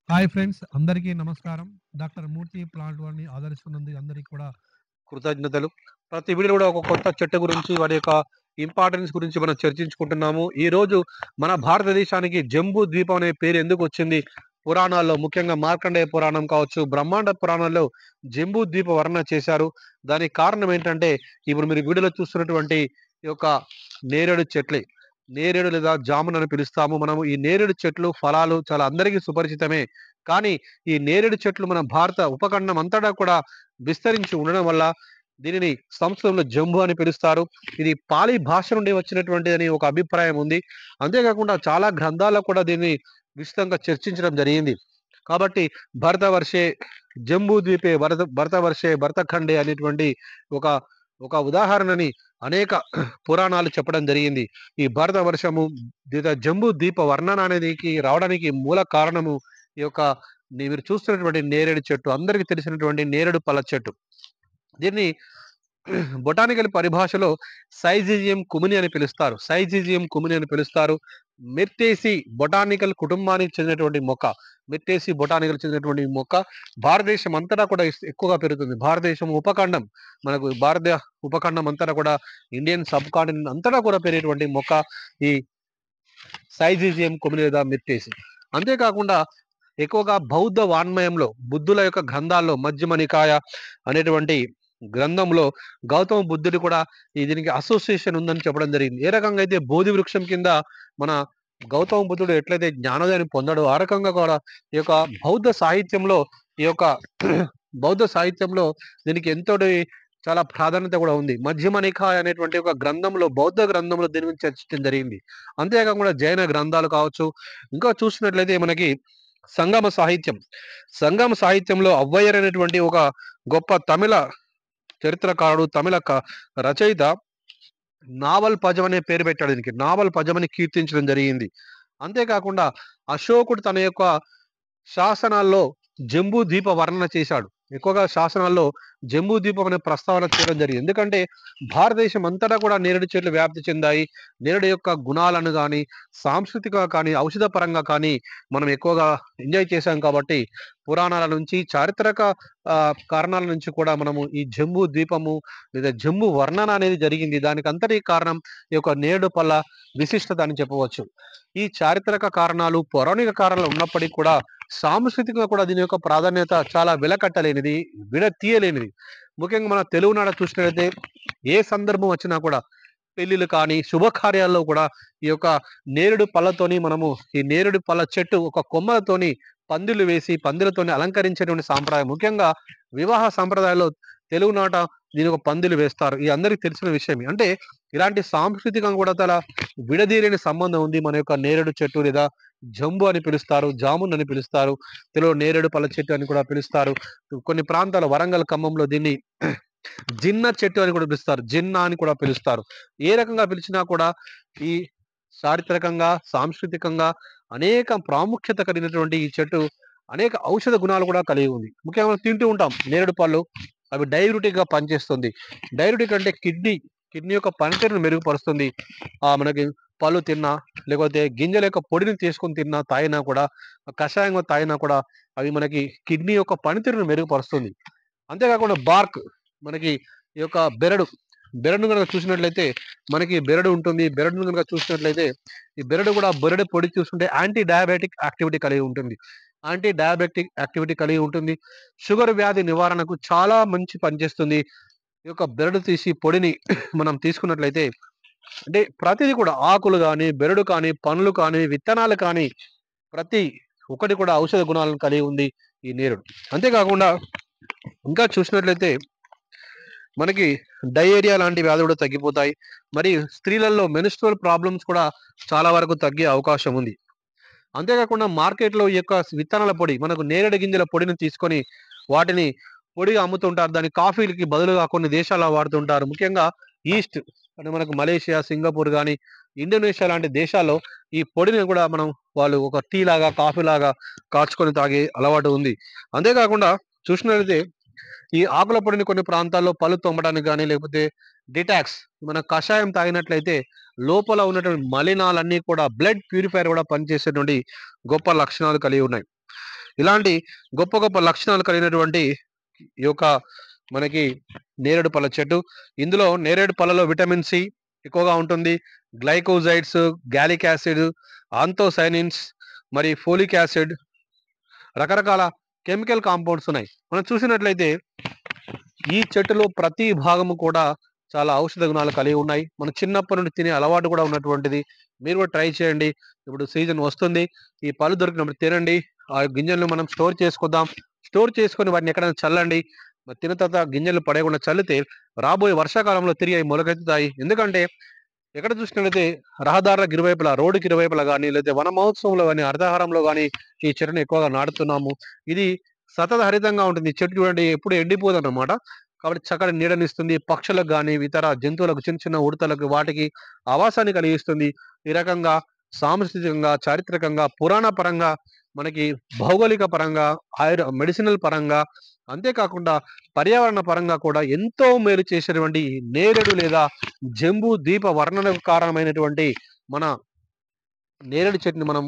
Hi friends అందరికీ నమస్కారం. Doctor మూర్తి plant వారిని ఆదరిస్తున్నందుకు అందరికీ కూడా కృతజ్ఞతలు. ప్రతి వీడియోలో కూడా ఒక కొత్త చెట్టు గురించి వాటి యొక్క ఇంపార్టెన్స్ గురించి మనం చర్చించుకుంటున్నాము. ఈరోజు మన భారతదేశానికి జంబూ ద్వీపం అనే పేరు ఎందుకు వచ్చింది? పురాణాల్లో ముఖ్యంగా మార్కండేయ పురాణం కావచ్చు, బ్రహ్మాండ పురాణంలో జంబూ ద్వీప వర్ణన చేశారు. దానికి కారణం ఏంటంటే ఇప్పుడు మీరు వీడియోలో చూస్తున్నటువంటి ఈ యొక్క నేరేడు చెట్లే. నేరేడు లేదా జామున్ అని పిలుస్తాము. మనము ఈ నేరేడు చెట్లు ఫలాలు చాలా అందరికీ సుపరిచితమే. కానీ ఈ నేరేడు చెట్లు మన భారత ఉపఖండం అంతటా కూడా విస్తరించి ఉండడం వల్ల దీనిని సంస్కృతంలో జంబు అని పిలుస్తారు. ఇది పాలి భాష నుండి వచ్చినటువంటిదని ఒక అభిప్రాయం ఉంది. అంతేకాకుండా చాలా గ్రంథాల్లో కూడా దీన్ని విస్తృతంగా చర్చించడం జరిగింది. కాబట్టి భరతవర్షే జంబూ ద్వీపే భరతవర్షే భరతఖండే అనేటువంటి ఒక ఒక ఉదాహరణని అనేక పురాణాలు చెప్పడం జరిగింది. ఈ భారత వర్షము జంబూ ద్వీప వర్ణన అనేదికి రావడానికి మూల కారణము ఈ యొక్క మీరు చూస్తున్నటువంటి నేరేడు చెట్టు. అందరికీ తెలిసినటువంటి నేరేడు పళ్ళ చెట్టు. దీన్ని బొటానికల్ పరిభాషలో సైజిజియం కుమిని అని పిలుస్తారు. సైజిజియం కుమిని అని పిలుస్తారు. మిర్టేసి బొటానికల్ కుటుంబానికి చెందినటువంటి మొక్క. మిర్టేసి బొటానికల్ చెందినటువంటి మొక్క భారతదేశం అంతటా కూడా ఎక్కువగా పెరుగుతుంది. భారతదేశం ఉపఖండం మనకు భారత ఉపఖండం అంతటా కూడా ఇండియన్ సబ్ కాంటినెంట్ అంతటా కూడా పెరిగేటువంటి మొక్క ఈ సైజిజియం కుమిని లేదా మిర్టేసి. అంతేకాకుండా ఎక్కువగా బౌద్ధ వాన్మయంలో బుద్ధుల యొక్క గ్రంథాల్లో మధ్యమ నికాయ అనేటువంటి గ్రంథంలో గౌతమ బుద్ధుడు కూడా దీనికి అసోసియేషన్ ఉందని చెప్పడం జరిగింది. ఏ రకంగా అయితే బోధి వృక్షం కింద మన గౌతమ బుద్ధుడు ఎట్లయితే జ్ఞానోదయాన్ని పొందాడో ఆ రకంగా కూడా ఈ యొక్క బౌద్ధ సాహిత్యంలో ఈ యొక్క బౌద్ధ సాహిత్యంలో దీనికి ఎంతో చాలా ప్రాధాన్యత కూడా ఉంది. మధ్యమ నికాయ అనేటువంటి ఒక గ్రంథంలో బౌద్ధ గ్రంథంలో దీని గురించి చర్చించడం జరిగింది. అంతేకాకుండా జైన గ్రంథాలు కావచ్చు, ఇంకా చూసినట్లయితే మనకి సంగమ సాహిత్యం. సంగమ సాహిత్యంలో అవ్వయ్యర్ అనేటువంటి ఒక గొప్ప తమిళ చరిత్రకారుడు, తమిళ రచయిత నావల్ పజం అనే పేరు పెట్టాడు దీనికి. నావల్ పజం అని కీర్తించడం జరిగింది. అంతేకాకుండా అశోకుడు తన యొక్క శాసనాల్లో జంబూ ద్వీప వర్ణన చేశాడు. ఎక్కువగా శాసనాల్లో జంబూ ద్వీపం అనే ప్రస్తావన చేయడం జరిగింది. ఎందుకంటే భారతదేశం అంతటా కూడా నేరేడు చెట్లు వ్యాప్తి చెందాయి. నేరేడు యొక్క గుణాలను కానీ, సాంస్కృతిక కానీ, ఔషధ పరంగా కానీ మనం ఎక్కువగా ఎంజాయ్ చేశాం కాబట్టి పురాణాల నుంచి, చారిత్రక కారణాల నుంచి కూడా మనము ఈ జంబూ ద్వీపము లేదా జంబూ వర్ణన అనేది జరిగింది. దానికి అంతటి కారణం ఈ యొక్క నేరేడు పళ్ళ విశిష్టత అని చెప్పవచ్చు. ఈ చారిత్రక కారణాలు, పౌరాణిక కారణాలు ఉన్నప్పటికీ కూడా సాంస్కృతికంగా కూడా దీని యొక్క ప్రాధాన్యత చాలా వెలకట్టలేనిది, విడతీయలేనిది. ముఖ్యంగా మన తెలుగునాట చూసినట్లయితే ఏ సందర్భం వచ్చినా కూడా పెళ్లిళ్ళు కానీ, శుభకార్యాల్లో కూడా ఈ యొక్క నేరేడు పళ్ళతోని మనము ఈ నేరేడు పళ్ళ చెట్టు ఒక కొమ్మలతోని పందిళ్లు వేసి పందిలతోని అలంకరించేటువంటి సాంప్రదాయం. ముఖ్యంగా వివాహ సంప్రదాయాల్లో తెలుగునాట దీని ఒక పందిలు వేస్తారు. ఇది అందరికీ తెలిసిన విషయమే. అంటే ఇలాంటి సాంస్కృతికంగా కూడా చాలా విడదీయలేని సంబంధం ఉంది మన యొక్క నేరేడు చెట్టు లేదా జంబు అని పిలుస్తారు, జామున్ అని పిలుస్తారు, తెలుగులో నేరేడు పళ్ళ చెట్టు అని కూడా పిలుస్తారు. కొన్ని ప్రాంతాల వరంగల్, ఖమ్మంలో దీన్ని జిన్న చెట్టు అని కూడా పిలుస్తారు, జిన్నా అని కూడా పిలుస్తారు. ఏ రకంగా పిలిచినా కూడా ఈ చారిత్రకంగా, సాంస్కృతికంగా అనేక ప్రాముఖ్యత కలిగినటువంటి ఈ చెట్టు అనేక ఔషధ గుణాలు కూడా కలిగి ఉంది. ముఖ్యంగా మనం తింటూ ఉంటాం నేరేడు పళ్ళు. అవి డైయూరిటిక్ గా పనిచేస్తుంది. డైయూరిటిక్ అంటే కిడ్నీ యొక్క పనితీరును మెరుగుపరుస్తుంది. మనకి పళ్ళు తిన్నా, లేకపోతే గింజల యొక్క పొడిని తీసుకొని తిన్నా, తాగినా కూడా, కషాయంగా తాగినా కూడా అవి మనకి కిడ్నీ యొక్క పనితీరును మెరుగుపరుస్తుంది. అంతేకాకుండా బార్క్ మనకి ఈ యొక్క బెరడును కనుక చూసినట్లయితే మనకి బెరడు ఉంటుంది. బెరడును కనుక చూసినట్లయితే ఈ బెరడు కూడా బెరడు పొడి చూస్తుంటే యాంటీ డయాబెటిక్ యాక్టివిటీ కలిగి ఉంటుంది. యాంటీ డయాబెటిక్ యాక్టివిటీ కలిగి ఉంటుంది. షుగర్ వ్యాధి నివారణకు చాలా మంచి పనిచేస్తుంది. ఈ యొక్క బెరడు తీసి పొడిని మనం తీసుకున్నట్లయితే అంటే ప్రతిదీ కూడా ఆకులు కానీ, బెరడు కానీ, పండ్లు కానీ, విత్తనాలు కానీ ప్రతి ఒక్కటి కూడా ఔషధ గుణాలను కలిగి ఉంది ఈ నేరేడు. అంతేకాకుండా ఇంకా చూసినట్లయితే మనకి డయేరియా లాంటి వ్యాధులు కూడా తగ్గిపోతాయి. మరి స్త్రీలలో మెన్స్ట్రువల్ ప్రాబ్లమ్స్ కూడా చాలా వరకు తగ్గే అవకాశం ఉంది. అంతేకాకుండా మార్కెట్‌లో ఈ యొక్క విత్తనాల పొడి, మనకు నేరేడు గింజల పొడిని తీసుకొని వాటిని పొడిగా అమ్ముతుంటారు. దాన్ని కాఫీలకి బదులుగా కొన్ని దేశాల్లో వాడుతుంటారు. ముఖ్యంగా ఈస్ట్ అంటే మనకు మలేషియా, సింగపూర్ గాని, ఇండోనేషియా లాంటి దేశాల్లో ఈ పొడిని కూడా వాళ్ళు ఒక టీ లాగా, కాఫీ లాగా కాచుకొని తాగే అలవాటు ఉంది. అంతేకాకుండా చూసినట్లయితే ఈ ఆకుల పొడిని కొన్ని ప్రాంతాల్లో పళ్ళు తోమడానికి గాని, లేకపోతే డిటాక్స్ మన కషాయం తాగినట్లయితే లోపల ఉన్నటువంటి మలినాలన్నీ కూడా బ్లడ్ ప్యూరిఫైయర్ కూడా పనిచేసేటువంటి గొప్ప లక్షణాలు కలిగి ఉన్నాయి. ఇలాంటి గొప్ప గొప్ప లక్షణాలు కలిగినటువంటి ఈ యొక్క మనకి నేరేడు పళ్ళ చెట్టు. ఇందులో నేరేడు పళ్ళలో విటమిన్ సి ఎక్కువగా ఉంటుంది. గ్లైకోజైడ్స్, గాలిక్ యాసిడ్, ఆంథోసైనిన్స్, మరి ఫోలిక్ యాసిడ్, రకరకాల కెమికల్ కాంపౌండ్స్ ఉన్నాయి. మనం చూసినట్లయితే ఈ చెట్టులో ప్రతి భాగము కూడా చాలా ఔషధ గుణాలు కలిగి ఉన్నాయి. మనం చిన్నప్పటి నుండి తినే అలవాటు కూడా ఉన్నటువంటిది. మీరు కూడా ట్రై చేయండి. ఇప్పుడు సీజన్ వస్తుంది. ఈ పళ్ళు దొరికినప్పుడు తినండి. ఆ గింజలను మనం స్టోర్ చేసుకుందాం. స్టోర్ చేసుకొని వాటిని ఎక్కడైనా చల్లండి. మరి తిన్న తర్వాత గింజలు పడేయకుండా చల్లితే రాబోయే వర్షాకాలంలో తిరిగి అవి మొలకెత్తుతాయి. ఎందుకంటే ఎక్కడ చూసినట్లయితే రహదారులకు ఇరువైపులా, రోడ్డుకి ఇరువైపులా గానీ, లేదా వన మహోత్సవంలో గానీ, హరితహారంలో గానీ ఈ చెట్టుని ఎక్కువగా నాటుతున్నాము. ఇది సతత హరితంగా ఉంటుంది. ఈ చెట్టు చూడండి ఎప్పుడు ఎండిపోదన్నమాట. కాబట్టి చక్కటి నీడనిస్తుంది. పక్షులకు గానీ, ఇతర జంతువులకు, చిన్న చిన్న ఉడతలకు వాటికి ఆవాసాన్ని కలిగిస్తుంది. ఈ రకంగా సాంస్కృతికంగా, చారిత్రకంగా, పురాణ పరంగా, మనకి భౌగోళిక పరంగా, మెడిసినల్ పరంగా, అంతేకాకుండా పర్యావరణ పరంగా కూడా ఎంతో మేలు చేసేటువంటి నేరేడు లేదా జంబూ ద్వీప వర్ణనకు కారణమైనటువంటి మన నేరేడు చెట్టుని మనం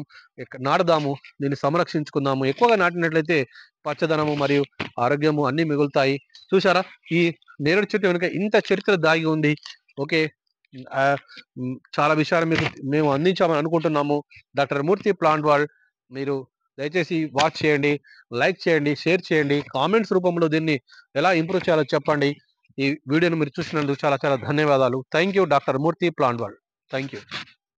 నాటుదాము. దీన్ని సంరక్షించుకుందాము. ఎక్కువగా నాటినట్లయితే పచ్చదనము మరియు ఆరోగ్యము అన్నీ మిగులుతాయి. చూసారా? ఈ నేరేడు చెట్టు వెనుక ఇంత చరిత్ర దాగి ఉంది. ఓకే. చాలా విషయాలు మీకు మేము అందించామని అనుకుంటున్నాము. డాక్టర్ మూర్తి ప్లాంట్ వరల్డ్. మీరు దయచేసి వాచ్ చేయండి, లైక్ చేయండి, షేర్ చేయండి. కామెంట్స్ రూపంలో దీన్ని ఎలా ఇంప్రూవ్ చేయాలో చెప్పండి. ఈ వీడియోను మీరు చూసినందుకు చాలా చాలా ధన్యవాదాలు. Thank you doctor Murthy plant world. Thank you.